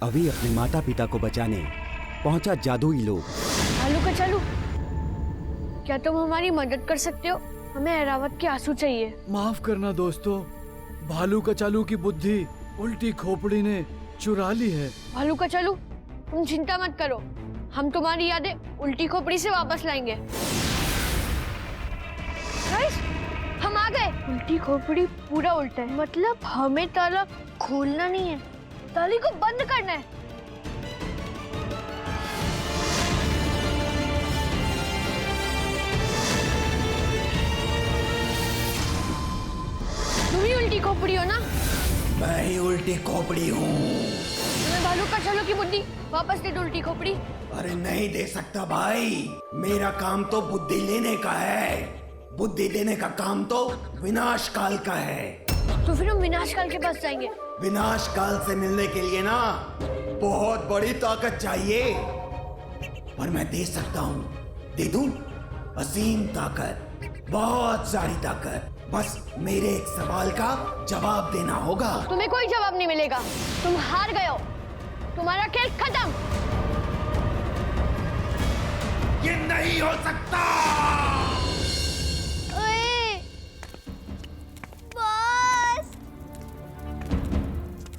अभी अपने माता पिता को बचाने पहुंचा जादुई लोग। भालू का चालू, क्या तुम हमारी मदद कर सकते हो? हमें ऐरावत के आंसू चाहिए। माफ करना दोस्तों, भालू का चालू की बुद्धि उल्टी खोपड़ी ने चुरा ली है। भालू का चालू, तुम चिंता मत करो, हम तुम्हारी यादें उल्टी खोपड़ी से वापस लाएंगे। गाइस, हम आ गए। उल्टी खोपड़ी पूरा उल्टा है, मतलब हमें ताला खोलना नहीं है, ताले को बंद करना है। तुम ही उल्टी खोपड़ी हो ना? मैं ही उल्टी खोपड़ी हूँ। तुम्हें भालू का चालू की बुद्धि वापस दे दो उल्टी खोपड़ी। अरे नहीं दे सकता भाई, मेरा काम तो बुद्धि लेने का है। बुद्धि देने का काम तो विनाश काल का है। तो फिर हम विनाश काल के पास जाएंगे। विनाश काल से मिलने के लिए ना बहुत बड़ी ताकत चाहिए, और मैं दे सकता हूँ, दे दूं असीम ताकत, बहुत सारी ताकत। बस मेरे एक सवाल का जवाब देना होगा। तुम्हें कोई जवाब नहीं मिलेगा, तुम हार गए हो, तुम्हारा खेल खत्म। ये नहीं हो सकता। बॉस।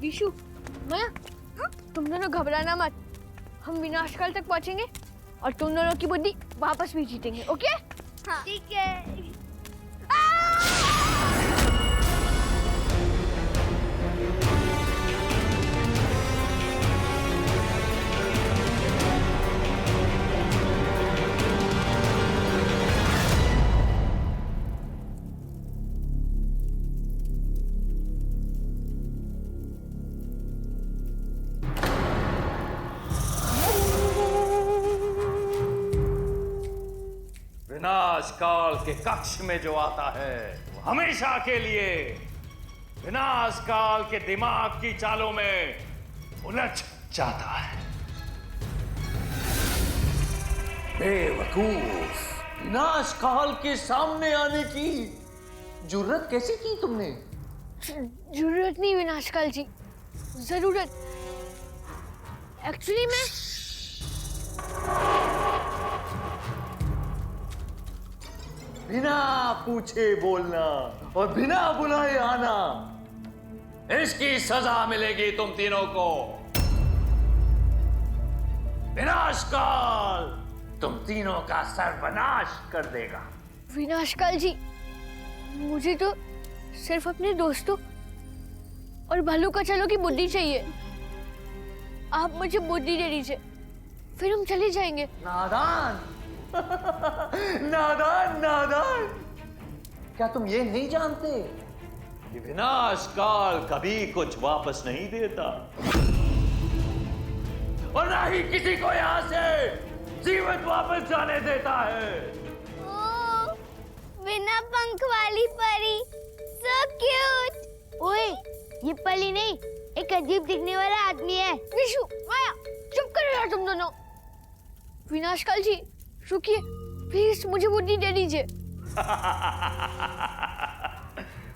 विशु, माया, तुम दोनों घबराना मत, हम विनाश काल तक पहुंचेंगे और तुम दोनों की बुद्धि वापस भी जीतेंगे। ओके? हाँ। ठीक है। विनाश काल के कक्ष में जो आता है वो हमेशा के लिए विनाश काल के दिमाग की चालों में उलझ जाता है। बेवकूफ, विनाश काल के सामने आने की जुर्रत कैसे की तुमने? जरूरत नहीं विनाश काल जी, जरूरत। एक्चुअली मैं बिना पूछे बोलना और बिना बुलाए आना, इसकी सजा मिलेगी तुम तीनों को। विनाश काल तुम तीनों का सर्वनाश कर देगा। विनाश काल जी, मुझे तो सिर्फ अपने दोस्तों और भालू का चालू की बुद्धि चाहिए। आप मुझे बुद्धि दे दीजिए, फिर हम चले जाएंगे। नादान नादान नादान, क्या तुम ये नहीं जानते कि विनाश काल कभी कुछ वापस नहीं देता और ना ही किसी को यहां से जीवित वापस जाने देता है। ओह, बिना पंख वाली परी, so cute। ओए, ये परी नहीं, एक अजीब दिखने वाला आदमी है। विशु, माया, चुप करो यार तुम दोनों। विनाश काल जी, रुकिए, प्लीज मुझे बुद्धि दे दीजिए।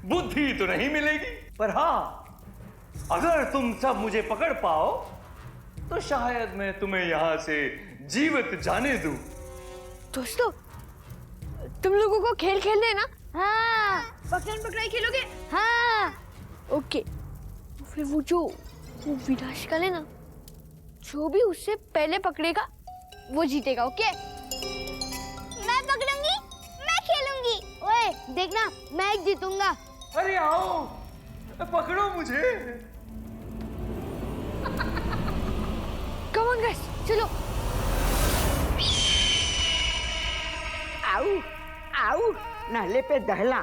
बुद्धि तो नहीं मिलेगी, पर हाँ, अगर तुम सब मुझे पकड़ पाओ तो शायद मैं तुम्हें यहां से जीवित जाने दूं। दोस्तों, तुम लोगों को खेल खेलना है ना? हाँ। पकड़न पकड़ाई खेलोगे? हाँ। ओके, फिर वो विनाश काल है ना, जो भी उससे पहले पकड़ेगा वो जीतेगा। ओके? मैं पकड़ूंगी, मैं खेलूंगी। ओए, देखना, मैं जीतूंगा। अरे आओ, पकड़ो मुझे। कम ऑन गाइस, चलो। आऊ आऊ, नहले पे दहला।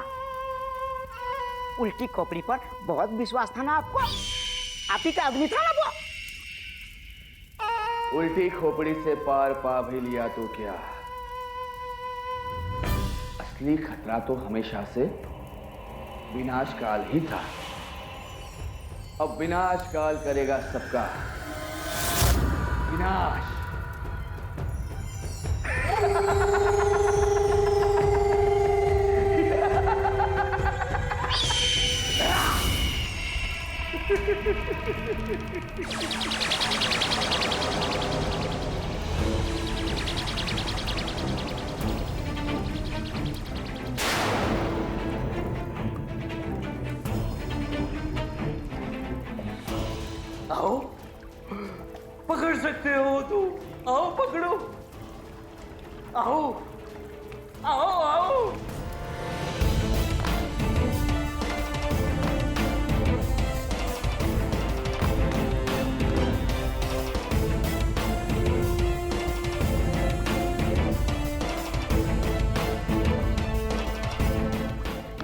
उल्टी खोपड़ी पर बहुत विश्वास था ना आपको? आप ही का आदमी था ना वो? उल्टी खोपड़ी से पार पा भी लिया तो क्या, असली खतरा तो हमेशा से विनाश काल ही था। अब विनाश काल करेगा सबका विनाश। आओ, पकड़ सकते हो तुम, आओ पकड़ो, आओ आओ आओ।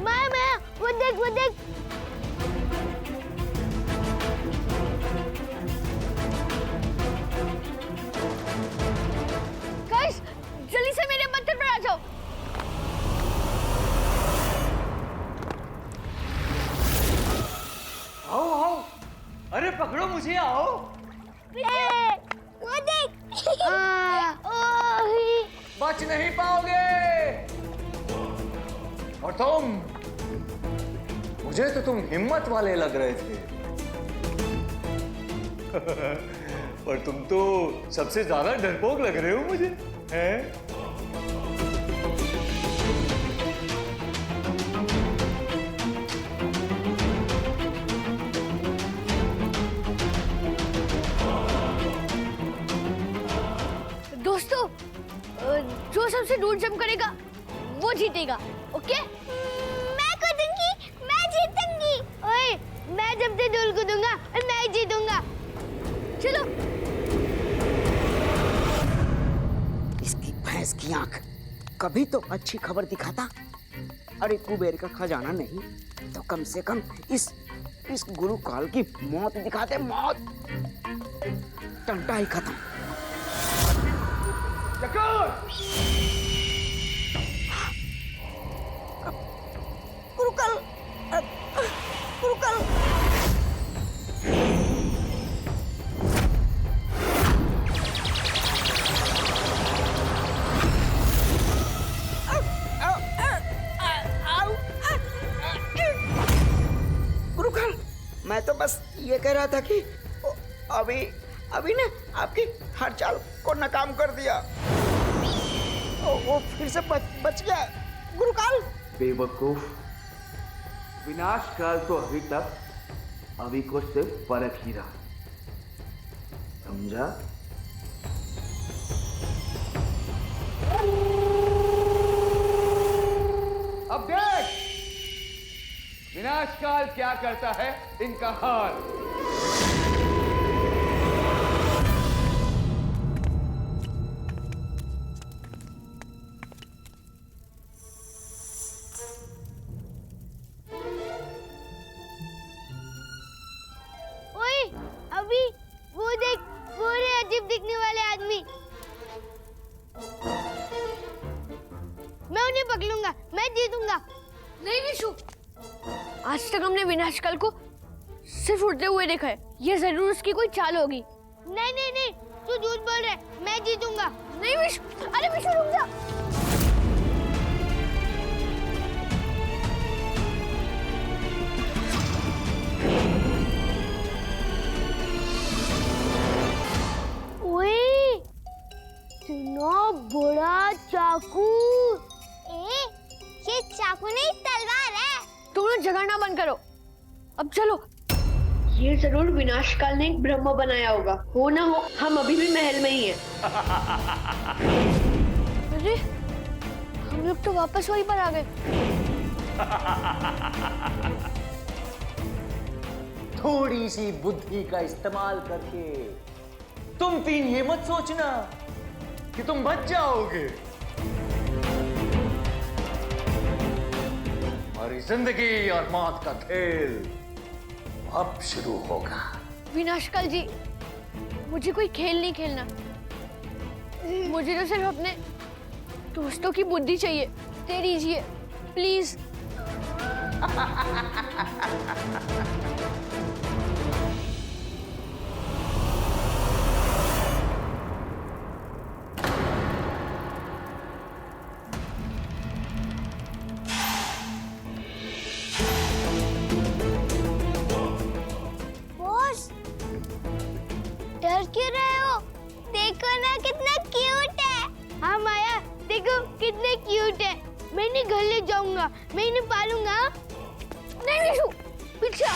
मैं वो देख गाइस, जल्दी से मेरे पत्थर पर आ जाओ। आओ आओ, अरे पकड़ो मुझे, आओ। वो देख। बच नहीं पाओगे। और तुम, मुझे तो तुम हिम्मत वाले लग रहे थे। पर तुम तो सबसे ज्यादा डरपोक लग रहे हो मुझे, हैं? दोस्तों, जो सबसे दूर जंप करेगा वो जीतेगा, ओके? मैं कूदूंगी, मैं जीतूंगी। ओए, मैं जब से दूर कूदूंगा और मैं जीतूंगा। चलो। इसकी भैंस की आंख कभी तो अच्छी खबर दिखाता। अरे कुबेर का खजाना नहीं तो कम से कम इस गुरुकाल की मौत दिखाते। मौत, टंटा ही खत्म। गुरुकाल, गुरुकाल। गुरुकाल, मैं तो बस ये कह रहा था कि अभी ने आपकी हर चाल को नाकाम कर दिया। वो फिर से बच गया। गुरुकाल, बेवकूफ, विनाश काल तो अभी तक अभी को सिर्फ परख ही रहा, समझा? अब देख विनाश काल क्या करता है इनका हाल। ओए, अभी वो देख, वो रे अजीब दिखने वाले आदमी। मैं उन्हें पकड़ूंगा, मैं जीतूंगा। नहीं विशु, आज तक हमने विनाशकाल को सिर्फ उड़ते हुए देखा है। ये जरूर उसकी कोई चाल होगी। नहीं नहीं नहीं, तू झूठ बोल रहा है। मैं जीतूंगा। नहीं विशु, अरे विशु रुक जा। ओए, इतना बड़ा चाकू। ये चाकू नहीं, तलवार है। तुम लोग झगड़ना बंद करो, अब चलो। ये जरूर विनाशकाल ने एक ब्रह्म बनाया होगा। हो ना हो, हम अभी भी महल में ही हैं। अरे, हम लोग तो वापस वहीं पर आ गए। थोड़ी सी बुद्धि का इस्तेमाल करके तुम तीन ये मत सोचना कि तुम बच जाओगे। हमारी जिंदगी और मौत का खेल अब शुरू होगा। विनाशकाल जी, मुझे कोई खेल नहीं खेलना। मुझे तो सिर्फ अपने दोस्तों की बुद्धि चाहिए। दे दीजिए प्लीज। क्यों रहे हो? देखो ना कितना क्यूट है। हाँ माया, देखो कितने क्यूट है। मैं इन्हें घर ले जाऊंगा, मैं इन्हें पालूंगा। नहीं विशु, पीछे आ।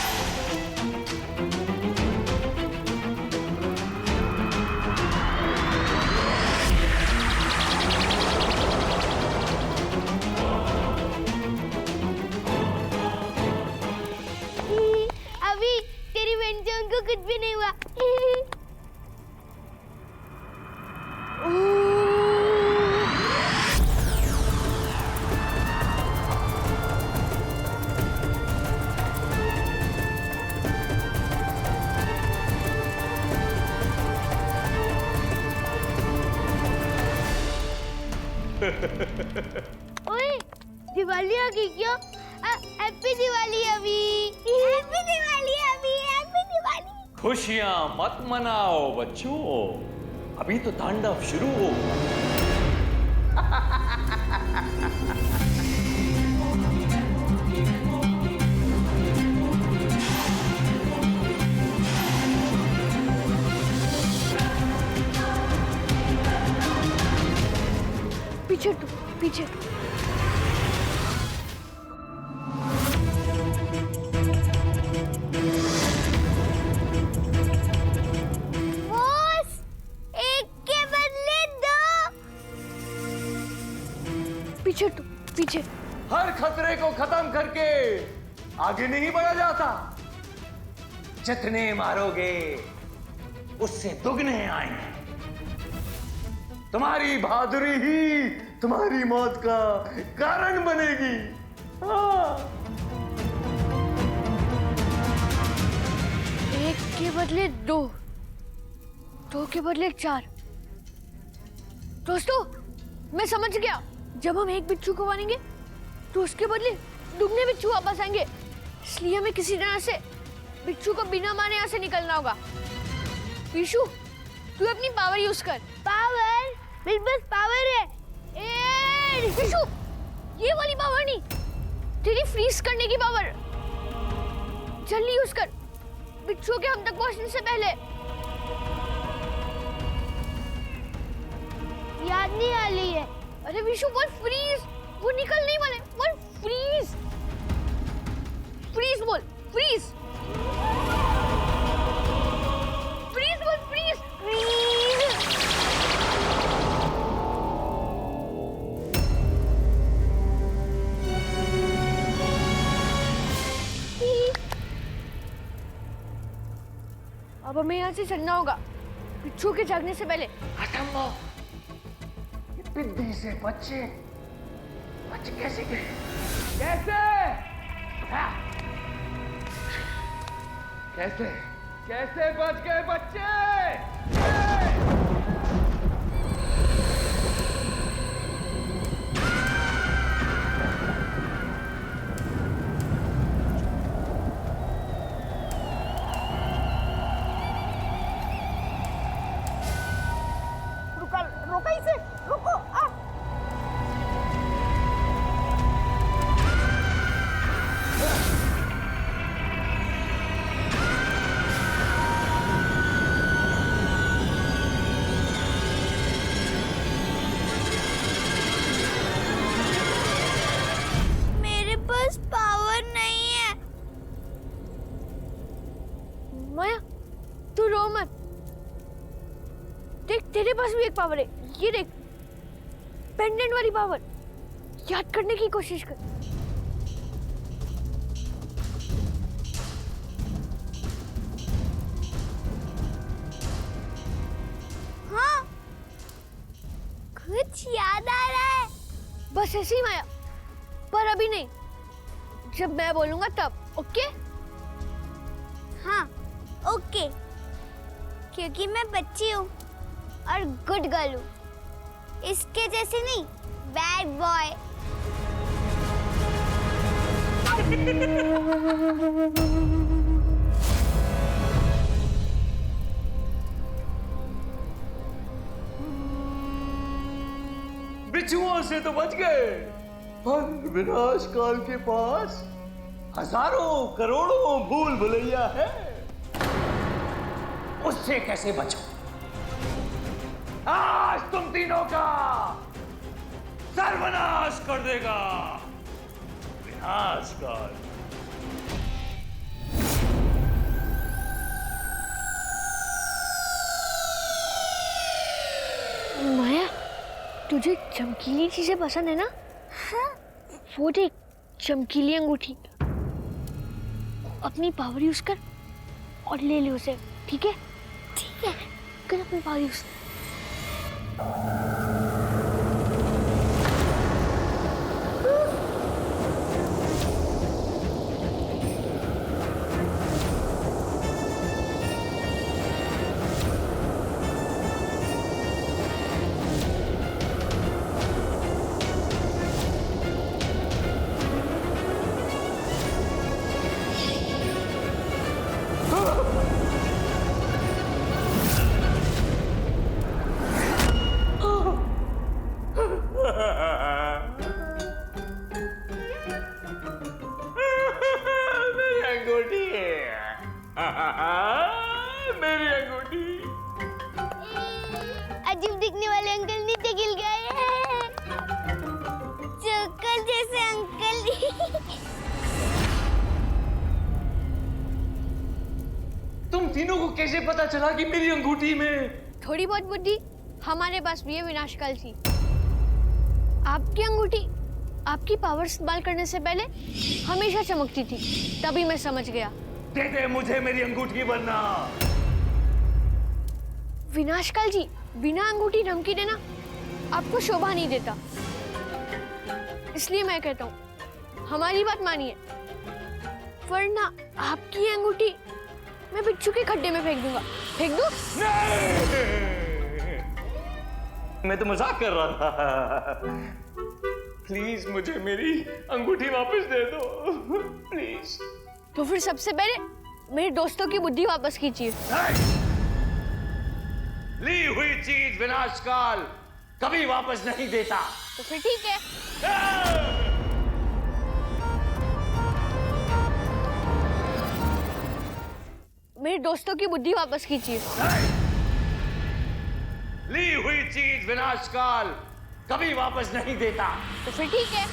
अभी तेरी बहन से उनको कुछ भी नहीं हुआ। ओए, दिवाली आ गई क्या? हैप्पी दिवाली अभी। हैप्पी दिवाली अभी, हैप्पी दिवाली। खुशियां मत मनाओ बच्चों, अभी तो तांडव शुरू होगा। पीछे टू, पीछे टू। बॉस, एक के बदले दो। पीछे टू, पीछे। हर खतरे को खत्म करके आगे नहीं बढ़ा जाता। जितने मारोगे उससे दुगने आएंगे। तुम्हारी बहादुरी ही तुम्हारी मौत का कारण बनेगी। हाँ। एक के बदले दो, दो के बदले चार। दोस्तों, मैं समझ गया। जब हम एक बिच्छू को मारेंगे तो उसके बदले दुगने बिच्छू वापस आएंगे। इसलिए हमें किसी तरह से बिच्छू को बिना मारे यहाँ से निकलना होगा। विशु, तू अपनी पावर यूज कर। पावर? मेरे पास पावर है। विशु, ये वाली पावर नहीं, तेरी फ्रीज करने की पावर। जल्दी यूज कर, बिच्छू के हम तक पहुंचने से पहले। याद नहीं आ रही है। अरे विशु, बोल फ्रीज। वो निकल नहीं वाले। बोल फ्रीज, फ्रीज बोल, फ्रीज, फ्रीज बोल, फ्रीज, फ्रीज। अब हमें यहाँ से चलना होगा बिच्छू के जागने से पहले। असंभव, ये बिल्ली से बच्चे कैसे गए? कैसे? हाँ। कैसे बच गए बच्चे? रोका इसे, रुको। मेरे पास पावर नहीं है। माया, तू रो मत। देख, तेरे पास भी एक पावर है। ये देख, पेंडेंट वाली पावर। याद करने की कोशिश कर। हाँ, कुछ याद आ रहा है। बस ऐसे ही माया, पर अभी नहीं। जब मैं बोलूंगा तब, ओके? हाँ, ओके। क्योंकि मैं बच्ची हूँ और गुड गर्ल हूँ। इसके जैसे नहीं, बैड बॉय। बिच्छुओं से तो बच गए, पर विनाश काल के पास हजारों करोड़ों भूल भुलैया है। उससे कैसे बचो? आज तुम तीनों का सर्वनाश कर देगा विनाश काल। माया, तुझे चमकीली चीजें पसंद है ना? हाँ। वो देख, चमकीली अंगूठी। अपनी पावर यूज कर और ले ले उसे, ठीक है? ठीक है, कर अपनी पावर यूज। मेरी अंगूठी। अजीब दिखने वाले अंकल नीचे गिर गए। जोकर जैसे अंकल। तुम तीनों को कैसे पता चला कि मेरी अंगूठी में? थोड़ी बहुत बुद्धि हमारे पास भी है विनाशकाल जी। आपकी अंगूठी आपकी पावर इस्तेमाल करने से पहले हमेशा चमकती थी, तभी मैं समझ गया। दे दे मुझे मेरी अंगूठी, वरना। विनाशकाल जी, बिना अंगूठी धमकी देना आपको शोभा नहीं देता, इसलिए मैं कहता हूँ हमारी बात मानिए, वरना आपकी अंगूठी मैं बिच्छू के खड्डे में फेंक दूंगा। फेंक दूं? नहीं! मैं तो मजाक कर रहा था। प्लीज मुझे मेरी अंगूठी वापस दे दो, प्लीज। तो फिर सबसे पहले मेरे दोस्तों की बुद्धि वापस कीजिए। ली हुई चीज विनाशकाल कभी वापस नहीं देता। तो फिर ठीक है, मेरे दोस्तों की बुद्धि वापस कीजिए। ली हुई चीज विनाशकाल कभी वापस नहीं देता। तो फिर ठीक है,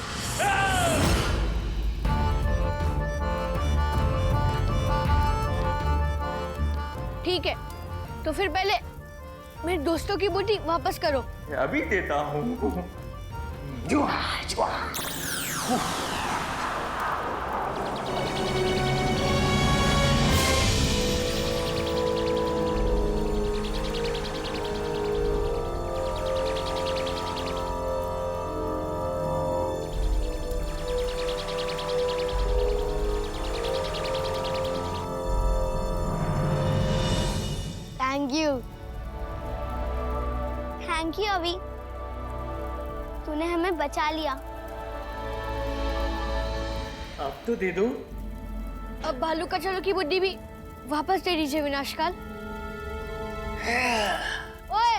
ठीक है। तो फिर पहले मेरे दोस्तों की बुद्धि वापस करो। अभी देता हूँ। जुआ जुआ। थैंक यू अभी, तूने हमें बचा लिया। अब तो दे दो। अब भालू का चलो की बुद्धि भी वापस दे दीजिए विनाशकाल। ओए!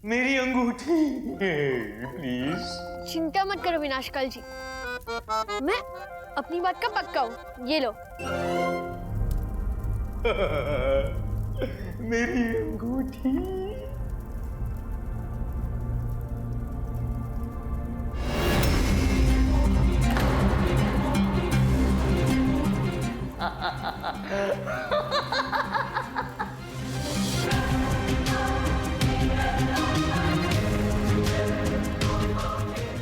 मेरी अंगूठी प्लीज। चिंता मत करो विनाशकाल जी, मैं अपनी बात का पक्का हूँ। ये लो। मेरी अंगूठी।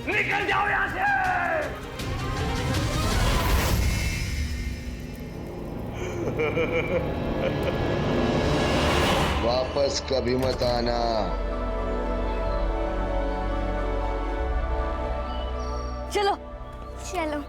निकल जाओ यहाँ से। वापस कभी मत आना। चलो चलो।